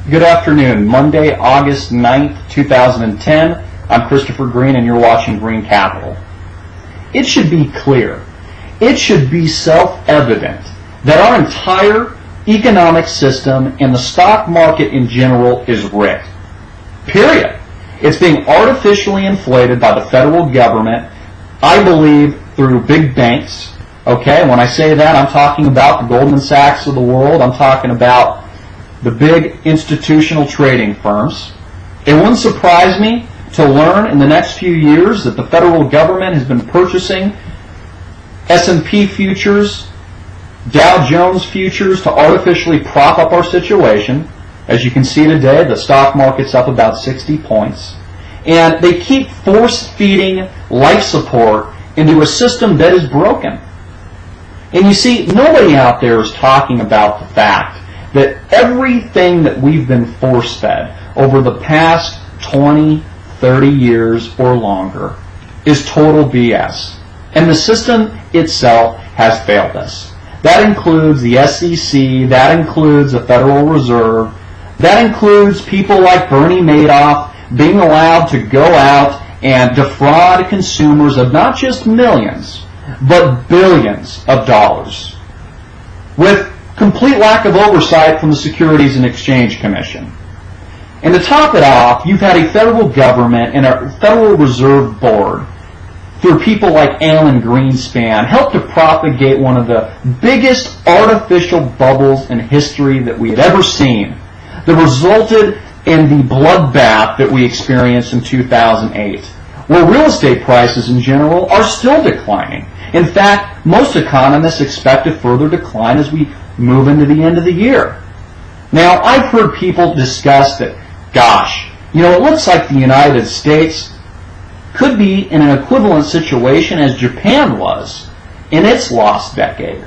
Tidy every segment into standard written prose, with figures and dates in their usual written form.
Good afternoon. Monday, August 9th, 2010. I'm Christopher Green, and you're watching Green Capital. It should be clear, it should be self-evident that our entire economic system and the stock market in general is rigged. Period. It's being artificially inflated by the federal government, I believe, through big banks. Okay, when I say that, I'm talking about the Goldman Sachs of the world. I'm talking about the big institutional trading firms. It wouldn't surprise me to learn in the next few years that the federal government has been purchasing S&P futures, Dow Jones futures to artificially prop up our situation. As you can see today, the stock market's up about 60 points. And they keep force-feeding life support into a system that is broken. And you see, nobody out there is talking about the fact that everything that we've been force-fed over the past 20, 30 years or longer is total BS. And the system itself has failed us. That includes the SEC, that includes the Federal Reserve, that includes people like Bernie Madoff being allowed to go out and defraud consumers of not just millions, but billions of dollars, with complete lack of oversight from the Securities and Exchange Commission. And to top it off, you've had a federal government and a Federal Reserve Board, through people like Alan Greenspan, help to propagate one of the biggest artificial bubbles in history that we had ever seen, that resulted in the bloodbath that we experienced in 2008, where real estate prices in general are still declining. In fact, most economists expect a further decline as we move into the end of the year. Now, I've heard people discuss that, gosh, it looks like the United States could be in an equivalent situation as Japan was in its lost decade.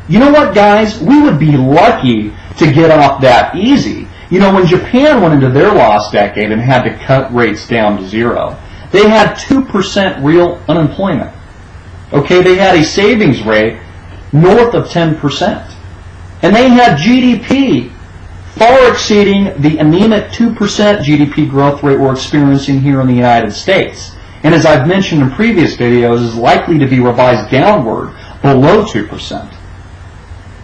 You know what, guys? We would be lucky to get off that easy. When Japan went into their lost decade and had to cut rates down to zero, they had 2% real unemployment. Okay, they had a savings rate north of 10%. And they had GDP far exceeding the anemic 2% GDP growth rate we're experiencing here in the United States. And as I've mentioned in previous videos, is likely to be revised downward below 2%.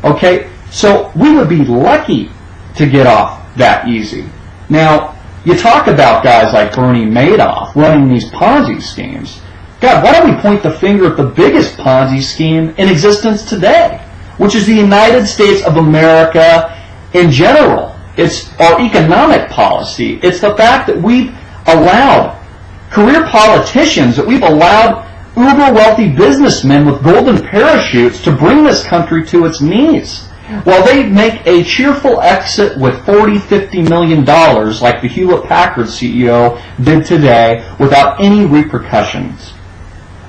Okay, so we would be lucky to get off that easy. Now, you talk about guys like Bernie Madoff running these Ponzi schemes. God, why don't we point the finger at the biggest Ponzi scheme in existence today, which is the United States of America in general. It's our economic policy. It's the fact that we've allowed career politicians, that we've allowed uber-wealthy businessmen with golden parachutes to bring this country to its knees, while they make a cheerful exit with $40, $50 million like the Hewlett-Packard CEO did today without any repercussions.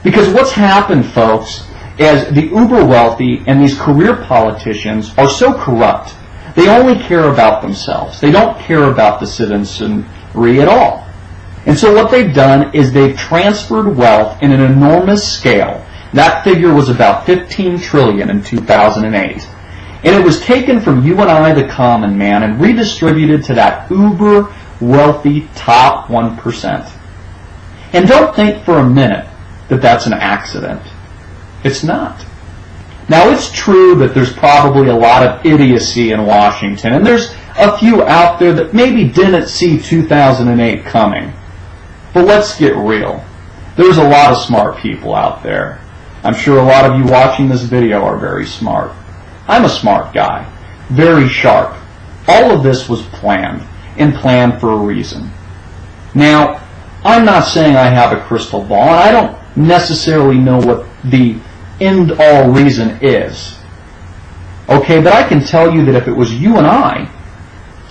Because what's happened, folks, is the uber-wealthy and these career politicians are so corrupt, they only care about themselves. They don't care about the citizenry at all. And so what they've done is they've transferred wealth in an enormous scale. That figure was about $15 trillion in 2008. And it was taken from you and I, the common man, and redistributed to that uber-wealthy top 1%. And don't think for a minute that that's an accident. It's not. Now, it's true that there's probably a lot of idiocy in Washington, and there's a few out there that maybe didn't see 2008 coming. But let's get real. There's a lot of smart people out there. I'm sure a lot of you watching this video are very smart. I'm a smart guy, very sharp. All of this was planned, and planned for a reason. Now, I'm not saying I have a crystal ball, and I don't necessarily know what the end-all reason is. Okay, but I can tell you that if it was you and I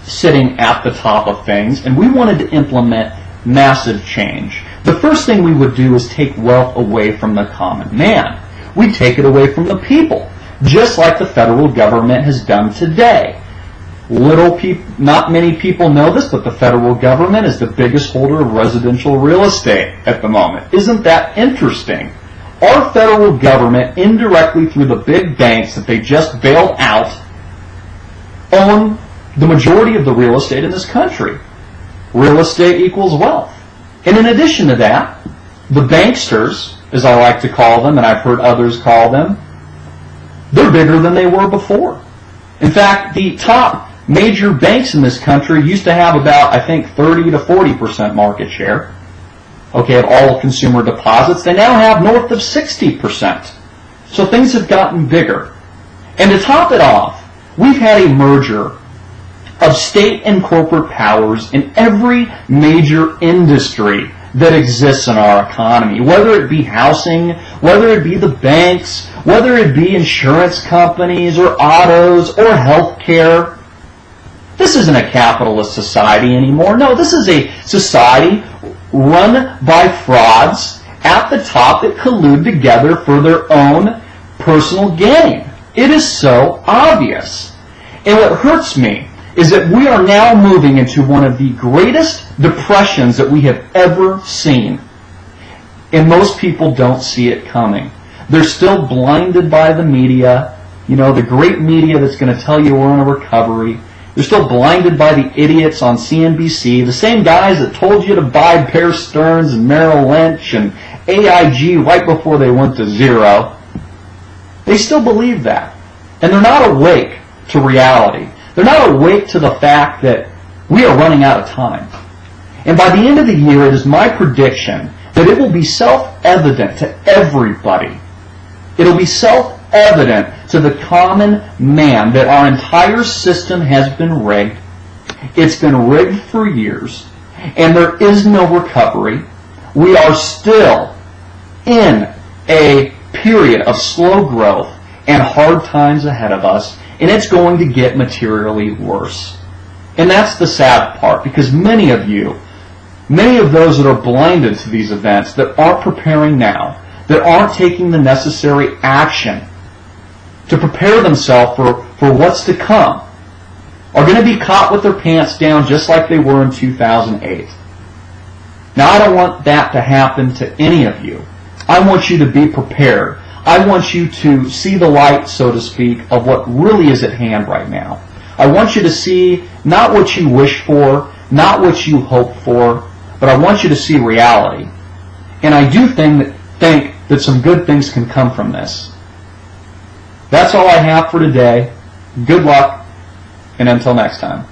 sitting at the top of things, and we wanted to implement massive change, the first thing we would do is take wealth away from the common man. We'd take it away from the people, just like the federal government has done today. Not many people know this, but the federal government is the biggest holder of residential real estate at the moment. Isn't that interesting? Our federal government, indirectly through the big banks that they just bailed out, own the majority of the real estate in this country. Real estate equals wealth. And in addition to that, the banksters, as I like to call them, and I've heard others call them, they're bigger than they were before. In fact, the top major banks in this country used to have about, I think, 30 to 40% market share, of all consumer deposits. They now have north of 60%. So things have gotten bigger. And to top it off, we've had a merger of state and corporate powers in every major industry that exists in our economy, whether it be housing, whether it be the banks, whether it be insurance companies or autos or healthcare. This isn't a capitalist society anymore. No, this is a society run by frauds at the top that collude together for their own personal gain. It is so obvious. And what hurts me is that we are now moving into one of the greatest depressions that we have ever seen. And most people don't see it coming. They're still blinded by the media, the great media that's going to tell you we're in a recovery. They're still blinded by the idiots on CNBC, the same guys that told you to buy Bear Stearns and Merrill Lynch and AIG right before they went to zero. They still believe that. And they're not awake to reality. They're not awake to the fact that we are running out of time. And by the end of the year, it is my prediction that it will be self-evident to everybody. It'll be self-evident to the common man that our entire system has been rigged. It's been rigged for years, and there is no recovery. We are still in a period of slow growth and hard times ahead of us, and it's going to get materially worse. And that's the sad part, because many of those that are blinded to these events, that aren't preparing now, that aren't taking the necessary action to prepare themselves for what's to come, are going to be caught with their pants down just like they were in 2008. Now, I don't want that to happen to any of you. I want you to be prepared. I want you to see the light, so to speak, of what really is at hand right now. I want you to see not what you wish for, not what you hope for, but I want you to see reality. And I do think that some good things can come from this. That's all I have for today. Good luck, and until next time.